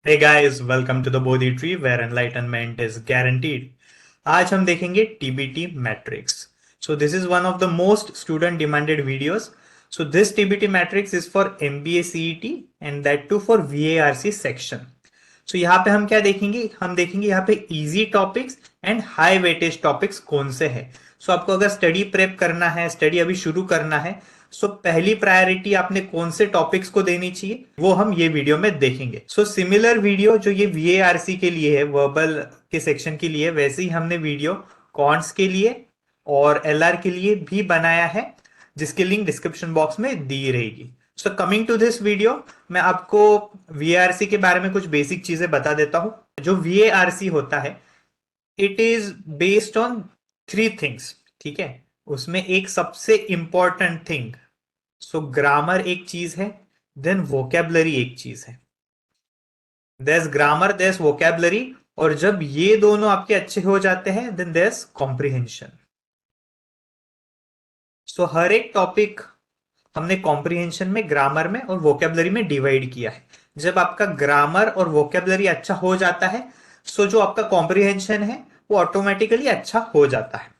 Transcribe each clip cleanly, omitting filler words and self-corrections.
Hey guys, welcome to the Bodhi Tree where enlightenment is guaranteed. आज हम देखेंगे TBT matrix. So this is one of the most student demanded videos. So this TBT matrix is for MBA CET and that too for VARC section. So यहाँ पे हम क्या देखेंगे? हम देखेंगे यहाँ पे easy topics and high weightage topics कौन से हैं. So आपको अगर स्टडी प्रेप करना है, स्टडी अभी शुरू करना है, सो पहली प्रायोरिटी आपने कौन से टॉपिक्स को देनी चाहिए वो हम ये वीडियो में देखेंगे. सो सिमिलर वीडियो जो ये VARC के लिए है, वर्बल के सेक्शन के लिए, वैसे ही हमने वीडियो कॉन्ट्स के लिए और LR के लिए भी बनाया है, जिसकी लिंक डिस्क्रिप्शन बॉक्स में दी रहेगी. So coming to this video, मैं आपको VARC के बारे में कुछ बेसिक चीजें बता देता हूं. जो VARC होता है, it is based on 3 things. ठीक है, उसमें एक सबसे इंपॉर्टेंट थिंग, सो ग्रामर एक चीज है, देन वोकेबलरी एक चीज है. देयर ग्रामर, देयर वोकेबलरी, और जब ये दोनों आपके अच्छे हो जाते हैं देन देयर कॉम्प्रिहेंशन. सो हर एक टॉपिक हमने कॉम्प्रिहेंशन में, ग्रामर में और वोकेबलरी में डिवाइड किया है. जब आपका ग्रामर और वोकेबलरी अच्छा हो जाता है, सो जो आपका कॉम्प्रिहेंशन है वो ऑटोमेटिकली अच्छा हो जाता है.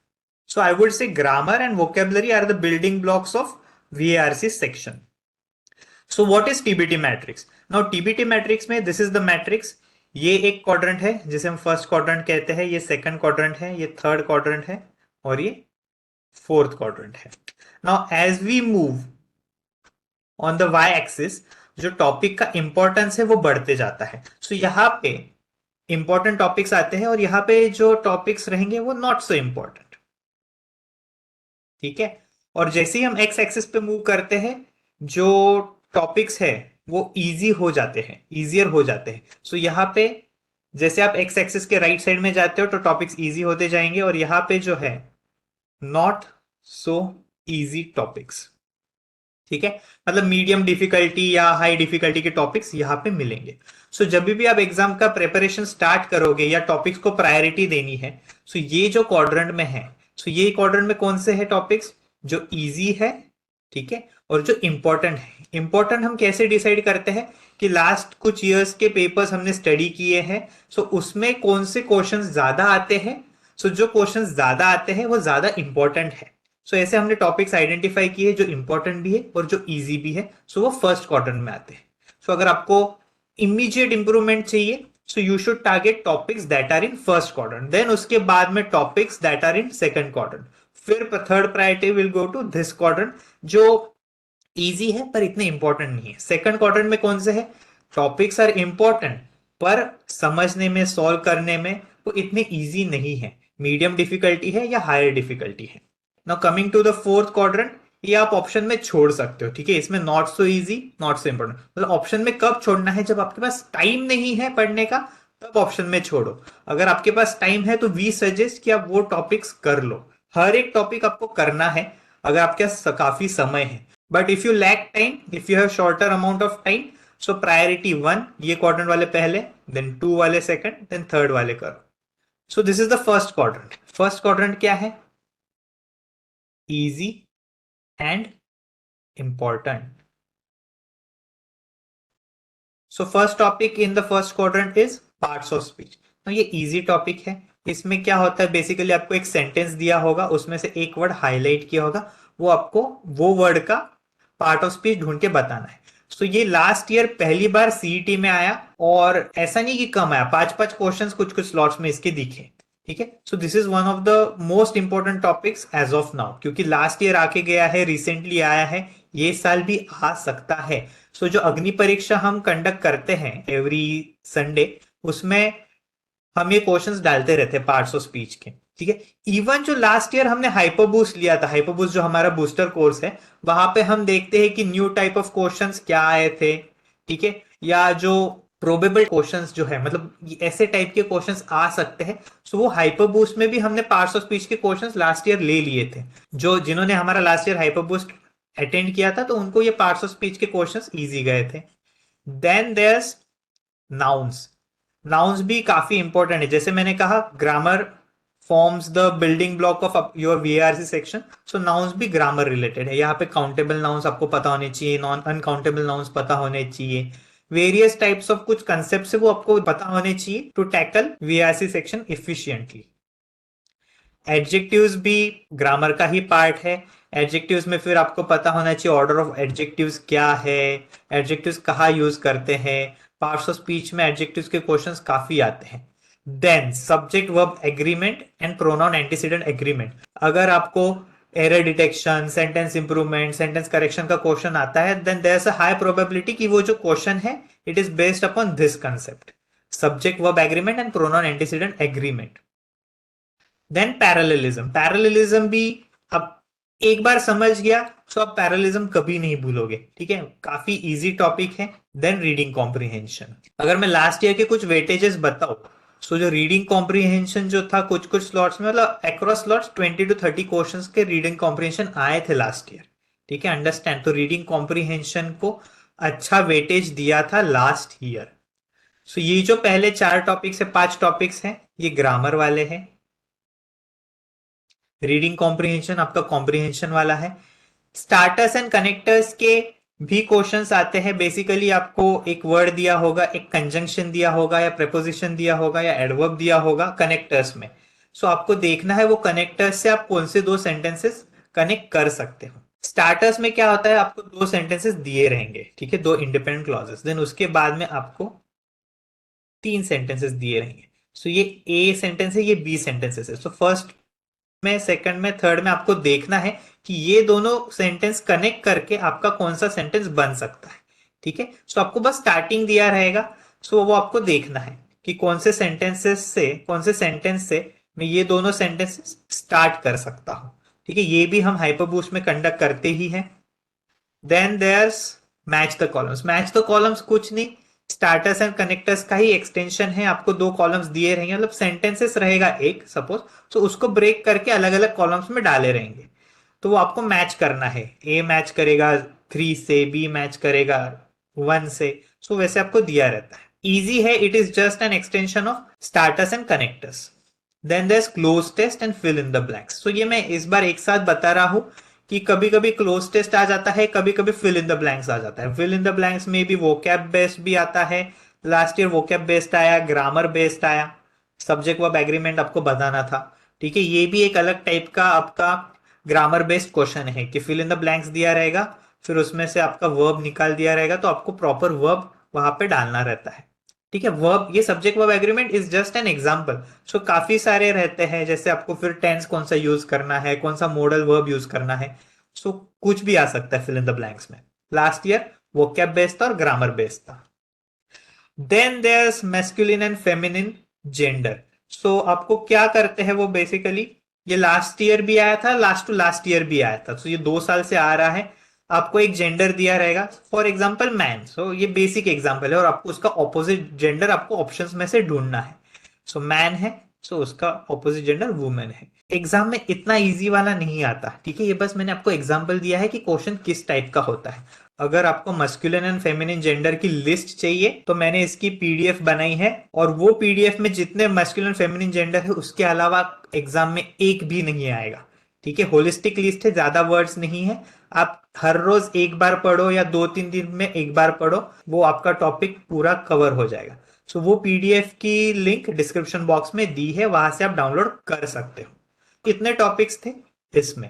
So I would say grammar and vocabulary are the building blocks of VARC section. So what is TBT matrix? Now TBT matrix में this is the matrix. ये एक क्वाड्रेंट है जिसे हम फर्स्ट क्वाड्रेंट कहते हैं, ये सेकंड क्वाड्रेंट है, ये थर्ड क्वाड्रेंट है और ये फोर्थ क्वाड्रेंट है. Now as we move on the Y axis, जो टॉपिक का इंपॉर्टेंस है वो बढ़ते जाता है. सो यहाँ पे इंपॉर्टेंट टॉपिक्स आते हैं और यहाँ पे जो टॉपिक्स रहेंगे वो नॉट सो इंपॉर्टेंट. ठीक है, और जैसे ही हम एक्स एक्सिस पे मूव करते हैं, जो टॉपिक्स है वो इजी हो जाते हैं, इजियर हो जाते हैं. सो यहाँ पे जैसे आप एक्स एक्सिस के राइट साइड में जाते हो तो टॉपिक्स इजी होते जाएंगे, और यहाँ पे जो है नॉट सो इजी टॉपिक्स. ठीक है, मतलब मीडियम डिफिकल्टी या हाई डिफिकल्टी के टॉपिक्स यहाँ पे मिलेंगे. सो जब भी आप एग्जाम का प्रिपरेशन स्टार्ट करोगे या टॉपिक्स को प्रायोरिटी देनी है, सो ये जो क्वाड्रेंट में है, सो ये क्वाड्रेंट में कौन से है टॉपिक्स जो इजी है, ठीक है, और जो इंपॉर्टेंट है. इंपॉर्टेंट हम कैसे डिसाइड करते हैं कि लास्ट कुछ ईयर्स के पेपर्स हमने स्टडी किए हैं, सो उसमें कौन से क्वेश्चंस ज्यादा आते हैं. सो जो क्वेश्चंस ज्यादा आते हैं वो ज्यादा इंपॉर्टेंट है. सो ऐसे हमने टॉपिक्स आइडेंटिफाई किए जो इंपॉर्टेंट भी है और जो इजी भी है, सो वो फर्स्ट क्वाड्रेंट में आते हैं. सो अगर आपको इमीडिएट इंप्रूवमेंट चाहिए, so you should target topics that are in first quadrant, then उसके बाद में topics that are in second quadrant, फिर third priority will go to this quadrant जो इजी है पर इतने इंपॉर्टेंट नहीं है. सेकंड क्वाड्रेंट में कौन से है, टॉपिक्स आर इंपॉर्टेंट पर समझने में, सॉल्व करने में वो इतने इजी नहीं है, मीडियम डिफिकल्टी है या हायर डिफिकल्टी है. Now coming to the fourth quadrant, ये आप ऑप्शन में छोड़ सकते हो. ठीक है, इसमें not so easy, not so important, मतलब ऑप्शन में कब छोड़ना है, जब आपके पास टाइम नहीं है पढ़ने का तब ऑप्शन में छोड़ो. अगर आपके पास टाइम है तो वी सजेस्ट कि आप वो टॉपिक्स कर लो. हर एक टॉपिक आपको करना है अगर आपके पास काफी समय है. But if you lack time, if you have shorter amount of time, so priority 1 ये क्वाड्रेंट वाले पहले, देन 2 वाले सेकंड, देन थर्ड वाले करो. सो this is the first quadrant. First quadrant क्या है, easy and important. So first topic in the first quadrant is parts of speech. तो ये easy topic है. इसमें क्या होता है, बेसिकली आपको एक सेंटेंस दिया होगा, उसमें से एक वर्ड हाईलाइट किया होगा, वो आपको वो वर्ड का पार्ट ऑफ स्पीच ढूंढ के बताना है. तो ये लास्ट ईयर पहली बार सीईटी में आया, और ऐसा नहीं कि कम आया, 5-5 क्वेश्चंस कुछ कुछ स्लॉट्स में इसके दिखे. ठीक है, so this is one of the most important topics as of now, क्योंकि लास्ट ईयर आके गया है, रिसेंटली आया है, ये साल भी आ सकता है. सो जो अग्नि परीक्षा हम कंडक्ट करते हैं एवरी संडे, उसमें हम ये क्वेश्चंस डालते रहते हैं पार्ट्स ऑफ स्पीच के. ठीक है, इवन जो लास्ट ईयर हमने हाइपर बूस्ट लिया था, हाइपर बूस्ट जो हमारा बूस्टर कोर्स है, वहां पे हम देखते हैं कि न्यू टाइप ऑफ क्वेश्चंस क्या आए थे. ठीक है, या जो प्रोबेबल क्वेश्चंस जो है, मतलब ऐसे टाइप के क्वेश्चंस आ सकते हैं. सो वो हाइपर बूस्ट में भी हमने पार्ट्स ऑफ स्पीच के क्वेश्चंस लास्ट ईयर ले लिए थे. जो जिन्होंने हमारा last year hyper boost attend किया था, तो उनको ये पार्ट्स ऑफ स्पीच के क्वेश्चंस इजी गए थे. Then theirs nouns. नाउन्स भी काफी इंपॉर्टेंट है. जैसे मैंने कहा, grammar forms the building block of your VARC section, so nouns भी ग्रामर रिलेटेड है. यहाँ पे काउंटेबल नाउन्स आपको पता होने चाहिए, नॉन अनकाउंटेबल नाउन्स पता होने चाहिए, वेरियस टाइप्स ऑफ कुछ कंसेप्ट है वो आपको पता होने चाहिए to tackle VRC section efficiently. Adjectives भी ग्रामर का ही पार्ट है। एडजेक्टिव्स में फिर आपको पता होना चाहिए ऑर्डर ऑफ एडजेक्टिव्स क्या है, एडजेक्टिव्स कहाँ यूज करते हैं। पार्ट्स ऑफ स्पीच में एडजेक्टिव्स के क्वेश्चंस काफी आते हैं। Then subject verb agreement and pronoun antecedent agreement. अगर आपको error detection, sentence improvement, sentence correction का क्वेश्चन आता है, then there is a high probability कि वो जो क्वेश्चन है it is based upon this concept, subject verb agreement and pronoun antecedent agreement. Then parallelism. Parallelism भी अब एक बार समझ गया तो आप पैरेललिज्म कभी नहीं भूलोगे, ठीक है, काफी इजी टॉपिक है। Then reading comprehension. अगर मैं लास्ट ईयर के कुछ वेटेजेस बताऊं, सो जो रीडिंग कॉम्प्रिहेंशन जो था कुछ कुछ स्लॉट्स में, मतलब अक्रॉस स्लॉट्स 20 to 30 क्वेश्चंस के रीडिंग कॉम्प्रिहेंशन आए थे लास्ट ईयर, ठीक है, अंडरस्टैंड। तो रीडिंग कॉम्प्रिहेंशन को अच्छा वेटेज दिया था लास्ट ईयर। सो ये जो पहले 4 टॉपिक्स है, 5 टॉपिक्स हैं, ये ग्रामर वाले हैं। रीडिंग कॉम्प्रिहेंशन आपका कॉम्प्रिहेंशन वाला है। स्टार्टर्स एंड कनेक्टर्स के भी क्वेश्चंस आते हैं। बेसिकली आपको एक वर्ड दिया होगा, एक कंजंक्शन दिया होगा, या प्रेपोजिशन दिया होगा, या एडवर्ब दिया होगा कनेक्टर्स में। सो आपको देखना है वो कनेक्टर्स से आप कौन से 2 सेंटेंसेस कनेक्ट कर सकते हो। स्टार्टर्स में क्या होता है, आपको 2 सेंटेंसेस दिए रहेंगे, ठीक है, 2 इंडिपेंडेंट क्लॉजेस। देन उसके बाद में आपको 3 सेंटेंसेस दिए रहेंगे। सो ये ए सेंटेंस है, ये बी सेंटेंसेस है। सो फर्स्ट में, सेकंड में, थर्ड में आपको देखना है कि ये दोनों सेंटेंस कनेक्ट करके आपका कौन सा सेंटेंस बन सकता है, ठीक है। सो आपको बस स्टार्टिंग दिया रहेगा, सो वो आपको देखना है कि कौन से सेंटेंसेस से, कौन से सेंटेंस से मैं ये दोनों सेंटेंसेस स्टार्ट कर सकता हूं, ठीक है। ये भी हम हाइपरबूस्ट में कंडक्ट करते ही हैं। Then there's match the columns. Match the columns कुछ नहीं, स्टार्टर्स एंड कनेक्टर्स का ही एक्सटेंशन है। आपको 2 कॉलम्स दिए रहेंगे, मतलब सेंटेंसेस रहेगा एक सपोज, तो उसको ब्रेक करके अलग अलग कॉलम्स में डाले रहेंगे। तो वो आपको मैच करना है, ए मैच करेगा 3 से, बी मैच करेगा 1 से। सो वैसे आपको दिया रहता है, इजी है। It is just an extension of starters and connectors. Then there is cloze test and fill in the blanks. So ये मैं इस बार एक साथ बता रहा हूं कि कभी कभी क्लोज टेस्ट आ जाता है, कभी कभी फिल इन द ब्लैंक्स आ जाता है। फिल इन द ब्लैंक्स में भी वोकैब बेस्ड भी आता है। लास्ट ईयर वोकैब बेस्ड आया, ग्रामर बेस्ड आया, सब्जेक्ट वर्ब एग्रीमेंट आपको बताना था, ठीक है। ये भी एक अलग टाइप का आपका ग्रामर बेस्ड क्वेश्चन है कि फिल इन द ब्लैंक्स दिया रहेगा, फिर उसमें से आपका वर्ब निकाल दिया रहेगा, तो आपको प्रॉपर वर्ब वहां पे डालना रहता है, ठीक है। वर्ब, ये subject verb agreement is just an example. So काफी सारे रहते हैं, जैसे आपको फिर टेंस कौन सा यूज करना है, कौन सा मॉडल वर्ब यूज करना है। सो कुछ भी आ सकता है फिल इन द ब्लैंक्स में। लास्ट ईयर वोकैब बेस्ड था और ग्रामर बेस्ड था। Then there's masculine and feminine gender. So आपको क्या करते हैं वो बेसिकली, ये लास्ट ईयर भी आया था, लास्ट टू लास्ट ईयर भी आया था, तो ये 2 साल से आ रहा है। आपको एक जेंडर दिया रहेगा, फॉर एग्जाम्पल मैन। सो ये बेसिक एग्जाम्पल है और आपको उसका ऑपोजिट जेंडर आपको ऑप्शंस में से ढूंढना है। सो मैन है, सो उसका ऑपोजिट जेंडर वुमेन है। एग्जाम में इतना इजी वाला नहीं आता, ठीक है। ये बस मैंने आपको एग्जाम्पल दिया है कि क्वेश्चन किस टाइप का होता है। अगर आपको मस्कुलिन एंड फेमिनिन जेंडर की लिस्ट चाहिए तो मैंने इसकी पीडीएफ बनाई है, और वो पीडीएफ में जितने मस्कुलिन फेमिनिन जेंडर है उसके अलावा एग्जाम में एक भी नहीं आएगा, ठीक है। होलिस्टिक लिस्ट है, ज्यादा वर्ड्स नहीं है। आप हर रोज एक बार पढ़ो या 2-3 दिन में एक बार पढ़ो, वो आपका टॉपिक पूरा कवर हो जाएगा। सो वो पीडीएफ की लिंक डिस्क्रिप्शन बॉक्स में दी है, वहां से आप डाउनलोड कर सकते हो। कितने टॉपिक्स थे इसमें?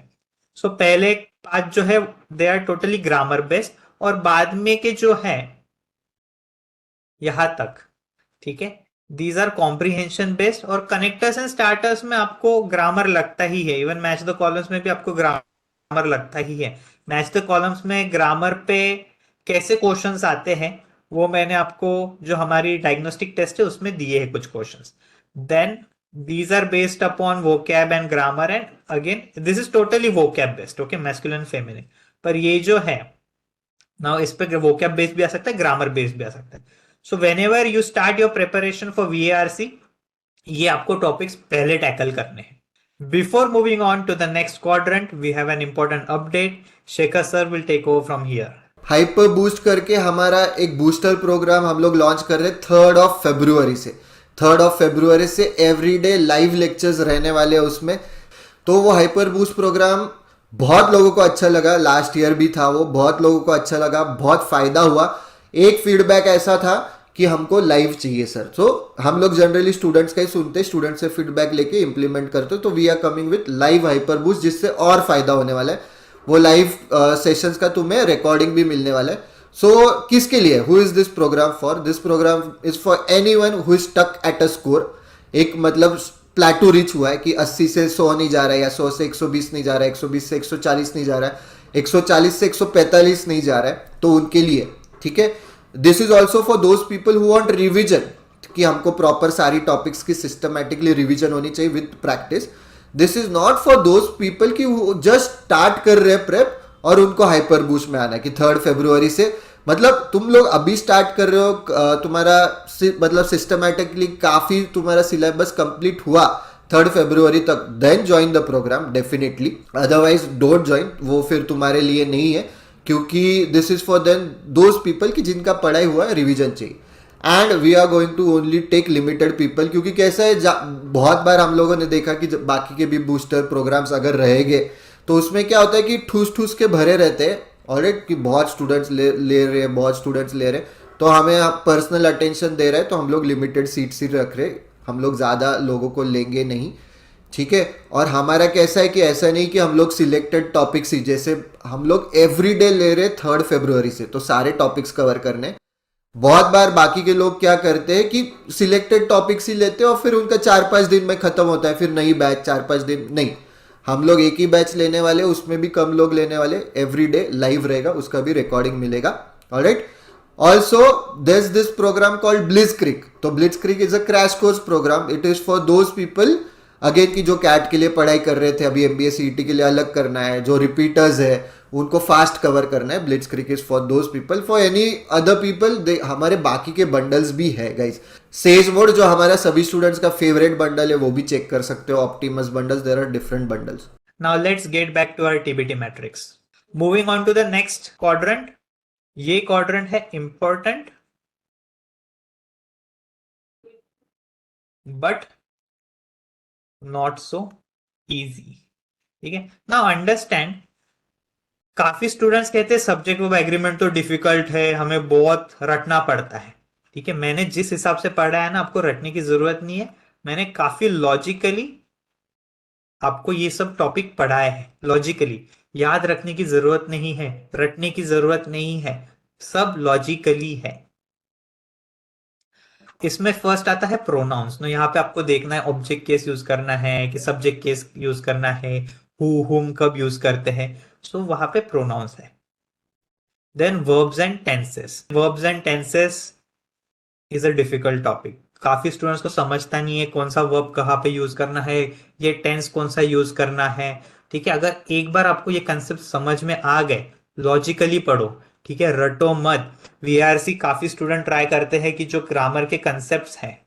सो पहले 5 जो है they are totally grammar based, और बाद में के जो है यहां तक, ठीक है, दीज आर कॉम्प्रिहेंशन बेस्ड। और कनेक्टर्स एंड स्टार्टर्स में आपको ग्रामर लगता ही है, इवन मैच द कॉलम्स में भी आपको ग्रामर लगता ही है। मैच द कॉलम्स में ग्रामर पे कैसे क्वेश्चंस आते हैं वो मैंने आपको, जो हमारी डायग्नोस्टिक टेस्ट है उसमें दिए हैं कुछ questions. Then these are based upon vocab and grammar, and again this is totally vocab based, okay, masculine feminine। पर ये जो है ना, इस पे vocab based भी आ सकता है, grammar based भी आ सकता है। so whenever you start your preparation for VARC, ये आपको टॉपिक्स पहले टैकल करने हैं। Before moving on to the next quadrant, we have an important update. Shekhar sir will take over from here. Hyper boost करके हमारा एक booster programme हम लोग लॉन्च कर रहे हैं 3rd of February से। 3rd of February से एवरीडे लाइव लेक्चर्स रहने वाले हैं उसमें। तो वो हाइपर बूस्ट प्रोग्राम बहुत लोगों को अच्छा लगा, लास्ट ईयर भी था वो, बहुत लोगों को अच्छा लगा, बहुत फायदा हुआ। एक फीडबैक ऐसा था कि हमको लाइव चाहिए सर। सो हम लोग जनरली स्टूडेंट्स का ही सुनते, स्टूडेंट से फीडबैक लेके इंप्लीमेंट करते, तो we are coming with live hyper boost, जिससे और फायदा होने वाला है। वो लाइव सेशंस का तुम्हें रिकॉर्डिंग भी मिलने वाला है। सो किसके लिए, who is this program for? This program is for anyone who is stuck at a score. एक मतलब प्लेटू रिच हुआ है कि 80 से 100 नहीं जा रहा है, या 100 से 120 नहीं जा रहा है, 120 से 140 नहीं जा रहा है, 140 से 145 नहीं जा रहा है, तो उनके लिए ठीक है। This is also for those people who want revision, कि हमको प्रॉपर सारी टॉपिक्स की सिस्टमेटिकली रिविजन होनी चाहिए with practice. This is not for those people कि जस्ट स्टार्ट कर रहे हैं प्रेप और उनको हाइपर बूस्ट में आना है कि 3 फरवरी से, मतलब तुम लोग अभी स्टार्ट कर रहे हो, तुम्हारा मतलब सिस्टमेटिकली काफी तुम्हारा सिलेबस कंप्लीट हुआ 3 फरवरी तक, then join the program definitely. Otherwise don't join, वो फिर तुम्हारे लिए नहीं है, क्योंकि this is for then those people की जिनका पढ़ाई हुआ है, रिविजन चाहिए। And we are going to only take limited people, क्योंकि कैसा है, बहुत बार हम लोगों ने देखा कि बाकी के भी बूस्टर प्रोग्राम्स अगर रहेंगे तो उसमें क्या होता है कि ठूस ठूस के भरे रहते हैं ऑलरेडी, कि बहुत स्टूडेंट्स ले रहे हैं, बहुत स्टूडेंट्स ले रहे हैं, तो हमें आप पर्सनल अटेंशन दे रहे हैं, तो हम लोग लिमिटेड सीट्स ही रख रहे हैं, हम लोग ज़्यादा लोगों को लेंगे नहीं, ठीक है। और हमारा कैसा है कि ऐसा नहीं कि हम लोग सिलेक्टेड टॉपिक्स ही, जैसे हम लोग एवरी डे ले रहे 3 फरवरी से, तो सारे टॉपिक्स कवर करने। बहुत बार बाकी के लोग क्या करते हैं कि सिलेक्टेड टॉपिक्स ही लेते हैं और फिर उनका 4-5 दिन में खत्म होता है, फिर नई बैच 4-5 दिन नहीं। हम लोग एक ही बैच लेने वाले, उसमें भी कम लोग लेने वाले, एवरी डे लाइव रहेगा, उसका भी रिकॉर्डिंग मिलेगा। Alright, also this this program called blitzkrieg. तो blitzkrieg is a crash course program, it is for those people again की जो कैट के लिए पढ़ाई कर रहे थे, अभी एमबीए सीईटी के लिए अलग करना है, जो रिपीटर्स है उनको फास्ट कवर करना है। Blitzkrieg is for those people, for any other people हमारे बाकी के बंडल्स भी है गाइस। सेज मोड जो हमारा सभी स्टूडेंट्स का फेवरेट बंडल है, वो भी चेक कर सकते हो। Optimus bundles, there are different bundles. Now let's get back to our TBT matrix. Moving on to the next quadrant. ये quadrant है important but not so easy. ठीक है, now understand, काफी स्टूडेंट्स कहते हैं सब्जेक्ट वर्ब एग्रीमेंट तो difficult है, हमें बहुत रटना पड़ता है। ठीक है, मैंने जिस हिसाब से पढ़ा है ना, आपको रटने की जरूरत नहीं है, मैंने काफी लॉजिकली आपको ये सब टॉपिक पढ़ाए हैं। लॉजिकली याद रखने की जरूरत नहीं है, रटने की जरूरत नहीं है, सब लॉजिकली है। इसमें फर्स्ट आता है प्रोनाउंस। तो यहाँ पे आपको देखना है ऑब्जेक्ट केस यूज करना है कि सब्जेक्ट केस यूज करना है, हु हुम कब यूज करते हैं, सो वहां पे प्रोनाउंस है। Then verbs and tenses. Verbs and tenses is a difficult topic, काफी स्टूडेंट्स को समझता नहीं है कौन सा वर्ब कहाँ पे यूज करना है, ये टेंस कौन सा यूज करना है। ठीक है, अगर एक बार आपको ये कंसेप्ट समझ में आ गए, लॉजिकली पढ़ो, ठीक है, रटो मत। वीआरसी काफी स्टूडेंट ट्राई करते हैं कि जो ग्रामर के कंसेप्ट हैं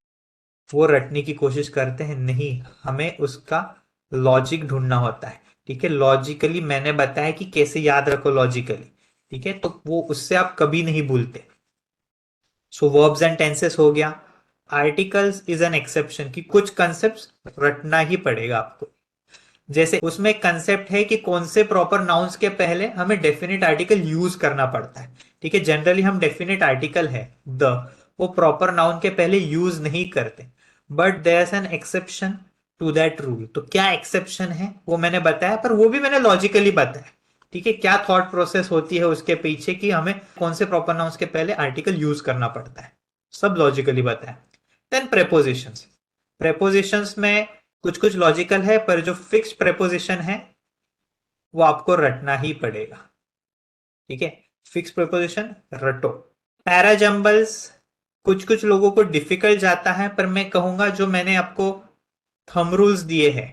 वो रटने की कोशिश करते हैं, नहीं, हमें उसका लॉजिक ढूंढना होता है। ठीक है, लॉजिकली मैंने बताया कि कैसे याद रखो लॉजिकली, ठीक है, तो वो उससे आप कभी नहीं भूलते। सो वर्ब्स एंड टेंसेस हो गया। आर्टिकल्स इज एन एक्सेप्शन, कि कुछ कंसेप्ट्स रटना ही पड़ेगा आपको। जैसे उसमें कंसेप्ट है कि कौन से प्रॉपर नाउन्स के पहले हमें डेफिनेट आर्टिकल यूज करना पड़ता है। ठीक है, जनरली हम डेफिनेट आर्टिकल है द, वो प्रॉपर नाउन के पहले यूज नहीं करते, but there is an exception to that rule. तो क्या एक्सेप्शन है वो मैंने बताया, पर वो भी मैंने लॉजिकली बताया। ठीक है, क्या थॉट प्रोसेस होती है उसके पीछे कि हमें कौन से प्रॉपर नाउन्स के पहले आर्टिकल यूज करना पड़ता है, सब लॉजिकली बताया। Then prepositions. प्रेपोजिशंस में कुछ कुछ लॉजिकल है, पर जो फिक्स प्रेपोजिशन है वो आपको रटना ही पड़ेगा। ठीक है, फिक्स प्रेपोजिशन रटो। पैराजम्बल्स कुछ कुछ लोगों को डिफिकल्ट जाता है, पर मैं कहूंगा जो मैंने आपको थंब रूल्स दिए हैं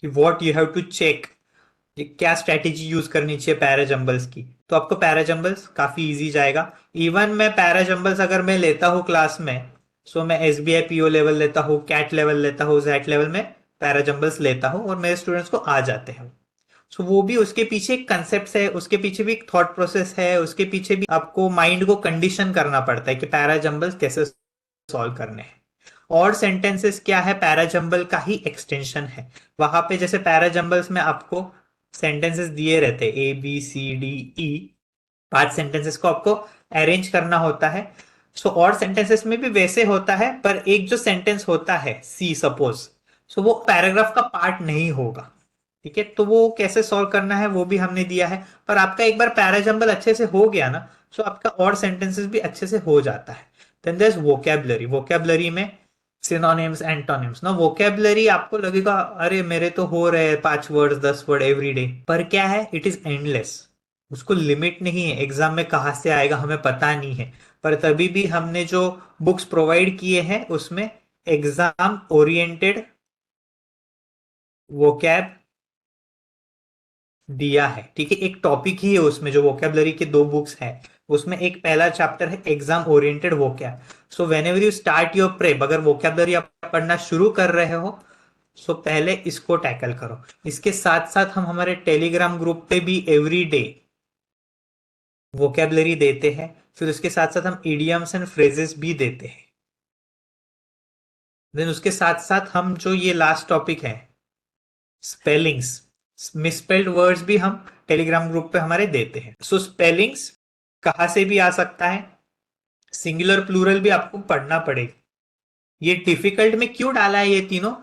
कि what you have to check, क्या स्ट्रेटेजी यूज करनी चाहिए पैराजम्बल्स की, तो आपको पैराजम्बल्स काफी इजी जाएगा। इवन मैं पैराजम्बल्स अगर मैं लेता हूँ क्लास में, सो मैं एसबीआई पीओ लेवल लेता हूँ, कैट लेवल लेता हूँ, जैट लेवल में पैराजम्बल्स लेता हूँ, और मेरे स्टूडेंट्स को आ जाते हैं। सो वो भी उसके पीछे एक कंसेप्ट है, उसके पीछे भी एक थॉट प्रोसेस है, उसके पीछे भी आपको माइंड को कंडीशन करना पड़ता है कि पैराजम्बल्स कैसे सॉल्व करने हैं। और सेंटेंसेस क्या है, पैराजम्बल का ही एक्सटेंशन है। वहां पे जैसे पैराजम्बल्स में आपको सेंटेंसेस दिए रहते A B C D E, 5 sentences को आपको अरेंज करना होता है। सो और सेंटेंसेस में भी वैसे होता है, पर एक जो सेंटेंस होता है सी सपोज, सो वो पैराग्राफ का पार्ट नहीं होगा। ठीक है, तो वो कैसे सॉल्व करना है वो भी हमने दिया है। पर आपका एक बार पैराजंबल अच्छे से हो गया ना, सो आपका और सेंटेंसेस भी अच्छे से हो जाता है। Then there is vocabulary. Vocabulary में सिनोनिम्स, एंटोनिम्स ना। वोकैबुलरी आपको लगेगा अरे मेरे तो हो रहे हैं 5 वर्ड्स 10 वर्ड एवरी डे, पर क्या है, इट इज एंडलेस। उसको लिमिट नहीं है, एग्जाम में कहाँ से आएगा हमें पता नहीं है। पर तभी भी हमने जो बुक्स प्रोवाइड किए हैं उसमें एग्जाम ओरिएंटेड वोकैब दिया है। ठीक है, एक टॉपिक ही है उसमें, जो वोकैबुलरी के 2 बुक्स हैं उसमें एक पहला चैप्टर है exam oriented vocab. So when ever you start your prep, अगर वोकैबुलरी आप पढ़ना शुरू कर रहे हो, सो पहले इसको टैकल करो। इसके साथ साथ हम हमारे टेलीग्राम ग्रुप पे भी एवरी डे वोकैबुलरी देते हैं। फिर उसके साथ साथ हम इडियम्स एंड फ्रेजेस भी देते हैं। देन उसके साथ साथ हम जो ये लास्ट टॉपिक है स्पेलिंग्स, मिसस्पेल्ड वर्ड्स भी हम टेलीग्राम ग्रुप पे हमारे देते हैं। सो स्पेलिंग्स कहाँ से भी आ सकता है, सिंगुलर प्लूरल भी आपको पढ़ना पड़ेगा। ये डिफिकल्ट में क्यों डाला है ये तीनों,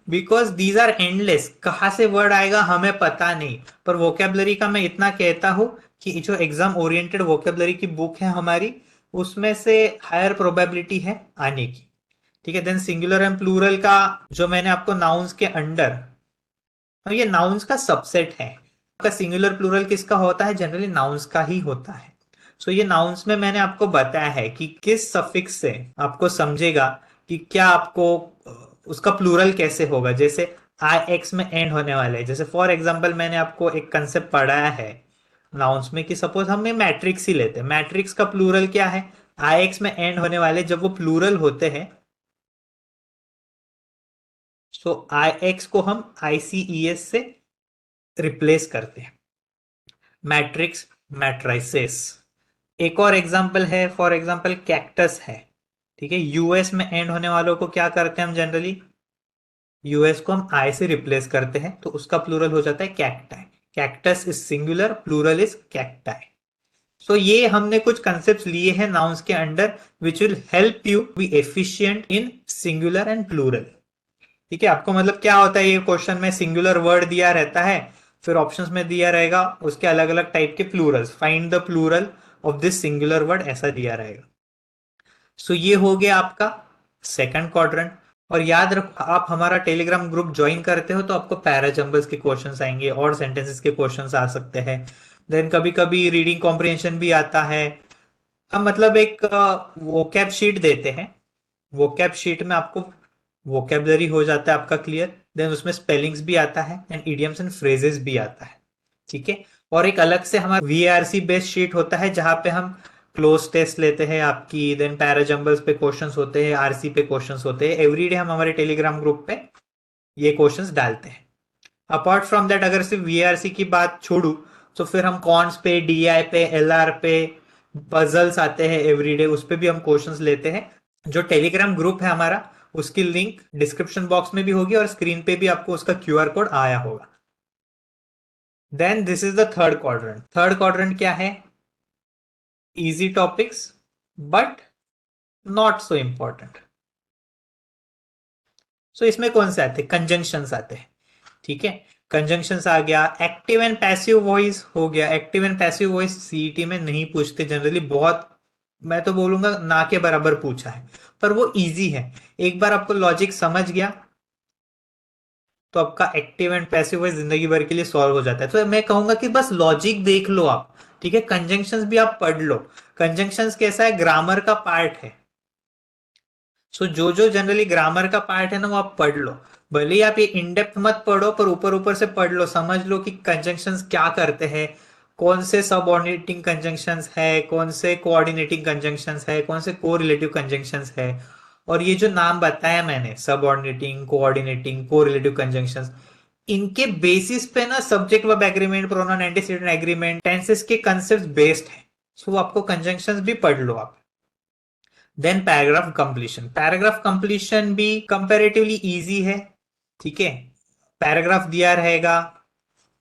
बिकॉज दीज आर एंडलेस। कहाँ से वर्ड आएगा हमें पता नहीं। पर वोकेबलरी का मैं इतना कहता हूं कि जो एग्जाम ओरिएंटेड वोकेबलरी की बुक है हमारी, उसमें से हायर प्रोबेबिलिटी है आने की। ठीक है, देन सिंगुलर एंड प्लूरल का जो मैंने आपको नाउन्स के अंडर, और ये नाउन्स का सबसेट है। का सिंगुलर प्लूरल किसका होता है, जनरली नाउन्स का ही होता है। सो ये नाउन्स में मैंने आपको बताया है कि किस सफिक्स से आपको समझेगा कि क्या आपको उसका प्लूरल कैसे होगा। जैसे आई एक्स में एंड होने वाले हैं, जैसे फॉर एग्जाम्पल मैंने आपको एक कंसेप्ट पढ़ाया है नाउन्स में कि सपोज हम मैट्रिक्स ही लेते हैं। मैट्रिक्स का प्लूरल क्या है, आई एक्स में एंड होने वाले जब वो प्लूरल होते हैं, सो आई एक्स को हम ICES से रिप्लेस करते हैं। Matrix, matrices. एक और एग्जांपल है, फॉर एग्जांपल कैक्टस है। ठीक है, यूएस में एंड होने वालों को क्या करते हैं हम जनरली, यूएस को हम आई से रिप्लेस करते हैं, तो उसका प्लूरल हो जाता है cacti. Cactus is singular, plural is cacti. So ये हमने कुछ कंसेप्ट लिए हैं नाउन्स के under which will help you be efficient in singular and plural. ठीक है, आपको मतलब क्या होता है, ये क्वेश्चन में सिंगुलर वर्ड दिया रहता है, फिर ऑप्शंस में दिया रहेगा उसके अलग अलग टाइप के plurals, find the plural of this singular word, ऐसा दिया रहेगा। सो ये हो गया आपका सेकंड क्वाड्रेंट। और याद रखो, आप हमारा टेलीग्राम ग्रुप ज्वाइन करते हो तो आपको पैराजंबल्स के क्वेश्चंस आएंगे और सेंटेंसेस के क्वेश्चंस आ सकते हैं। देन कभी कभी रीडिंग कॉम्प्रिहेंशन भी आता है। हम मतलब एक वोकैब शीट देते हैं, वोकैब शीट में आपको वोकैबलरी हो जाता है आपका क्लियर। देन उसमें स्पेलिंग्स भी आता है एंड इडियम्स एंड फ्रेजेस भी आता है। ठीक है, और एक अलग से हमारा VARC बेस्ड शीट होता है जहां पे हम क्लोज टेस्ट लेते हैं आपकी, देन पैराजंबल्स पे क्वेश्चंस होते हैं, RC पे क्वेश्चंस होते हैं। एवरीडे हम हमारे टेलीग्राम ग्रुप पे ये क्वेश्चंस डालते हैं। अपार्ट फ्रॉम दैट, अगर सिर्फ VARC की बात छोड़ू तो फिर हम कॉन्स पे, DI पे, LR पे, पजल्स आते हैं एवरीडे, उस पे भी हम क्वेश्चंस लेते हैं। जो टेलीग्राम ग्रुप है हमारा, उसकी लिंक डिस्क्रिप्शन बॉक्स में भी होगी और स्क्रीन पे भी आपको उसका QR कोड आया होगा। Then this is the third quadrant. Third quadrant क्या है, easy topics but not so important. So इसमें कौन से आते हैं, कंजंक्शंस आते हैं। ठीक है, कंजंक्शंस आ गया, एक्टिव एंड पैसिव वॉइस हो गया। Active and passive voice CET में नहीं पूछते जनरली, बहुत मैं तो बोलूंगा ना के बराबर पूछा है, पर वो इजी है। एक बार आपको लॉजिक समझ गया तो आपका एक्टिव एंड पैसिव वॉइस जिंदगी भर के लिए सॉल्व हो जाता है। तो मैं कहूंगा कि बस लॉजिक देख लो आप। ठीक है, कंजंक्शंस भी आप पढ़ लो। कंजंक्शंस कैसा है, ग्रामर का पार्ट है। सो जो जो जनरली ग्रामर का पार्ट है ना वो आप पढ़ लो। भले ही आप ये इन डेप्थ मत पढ़ो, पर ऊपर ऊपर से पढ़ लो, समझ लो कि कंजंक्शंस क्या करते हैं, कौन से सबऑर्डिनेटिंग कंजंक्शंस है, कौन से कोऑर्डिनेटिंग कंजंक्शंस है, कौन से कोरिलेटिव कंजंक्शंस है। और ये जो नाम बताया मैंने, सबऑर्डिनेटिंग, कोऑर्डिनेटिंग, कोरिलेटिव कंजंक्शंस, इनके बेसिस पे ना subject verb agreement, pronoun antecedent agreement, tenses के कंसेप्ट बेस्ड है। सो आपको कंजंक्शंस भी पढ़ लो आप। Then paragraph completion. Paragraph completion भी कंपैरेटिवली इजी है। ठीक है, पैराग्राफ दिया रहेगा,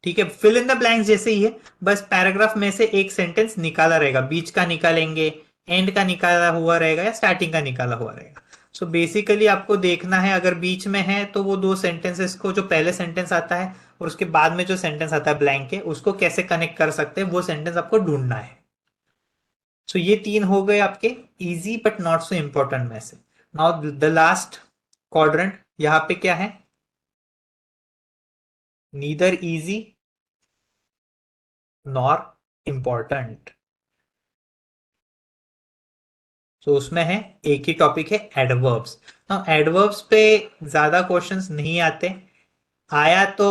ठीक है, फिल इन द ब्लैंक्स जैसे ही है, बस पैराग्राफ में से एक सेंटेंस निकाला रहेगा, बीच का निकालेंगे, एंड का निकाला हुआ रहेगा या स्टार्टिंग का निकाला हुआ रहेगा। सो बेसिकली आपको देखना है, अगर बीच में है तो वो दो सेंटेंसेस को, जो पहले सेंटेंस आता है और उसके बाद में जो सेंटेंस आता है ब्लैंक है, उसको कैसे कनेक्ट कर सकते हैं, वो सेंटेंस आपको ढूंढना है। सो ये तीन हो गए आपके easy but not so important में से। नाउ द लास्ट क्वाड्रेंट, यहां पे क्या है, नीदर इजी नॉर इम्पॉर्टेंट। तो उसमें है, एक ही टॉपिक है, एडवर्ब्स। ना एडवर्ब्स पे ज्यादा क्वेश्चंस नहीं आते, आया तो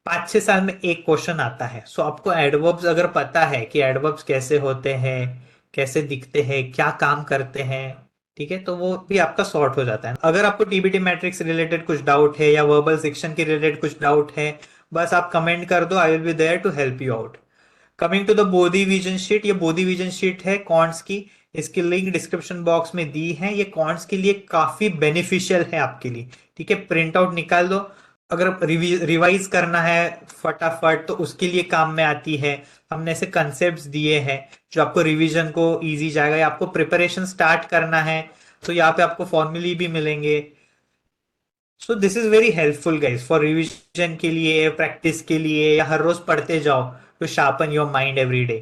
5-6 साल में एक क्वेश्चन आता है। सो आपको एडवर्ब्स अगर पता है कि एडवर्ब्स कैसे होते हैं, कैसे दिखते हैं, क्या काम करते हैं, ठीक है, तो वो भी आपका सॉर्ट हो जाता है। अगर आपको टीबीटी मैट्रिक्स रिलेटेड कुछ डाउट है या वर्बल सेक्शन के रिलेटेड कुछ डाउट है, बस आप कमेंट कर दो, I will be there to help you out. Coming to the Bodhi vision sheet, ये बोधी विजन शीट है कॉन्ट्स की, इसकी लिंक डिस्क्रिप्शन बॉक्स में दी है। ये कॉन्ट्स के लिए काफी बेनिफिशियल है आपके लिए, ठीक है, प्रिंट आउट निकाल दो। अगर रिवाइज करना है फटाफट तो उसके लिए काम में आती है। हमने ऐसे कंसेप्ट दिए हैं जो आपको रिवीजन को इजी जाएगा, या आपको प्रिपरेशन स्टार्ट करना है तो यहाँ पे आपको फॉर्मूले भी मिलेंगे। सो this is very helpful guys for revision के लिए, प्रैक्टिस के लिए, या हर रोज पढ़ते जाओ to sharpen your mind every day.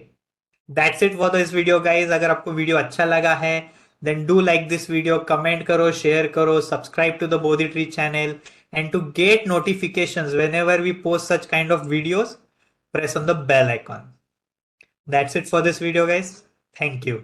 That's it for this video guys. अगर आपको वीडियो अच्छा लगा है then do like this video, comment करो, शेयर करो, subscribe to the Bodhi tree channel, and to get notifications whenever we post such kind of videos, press on the bell icon. That's it for this video guys. Thank you.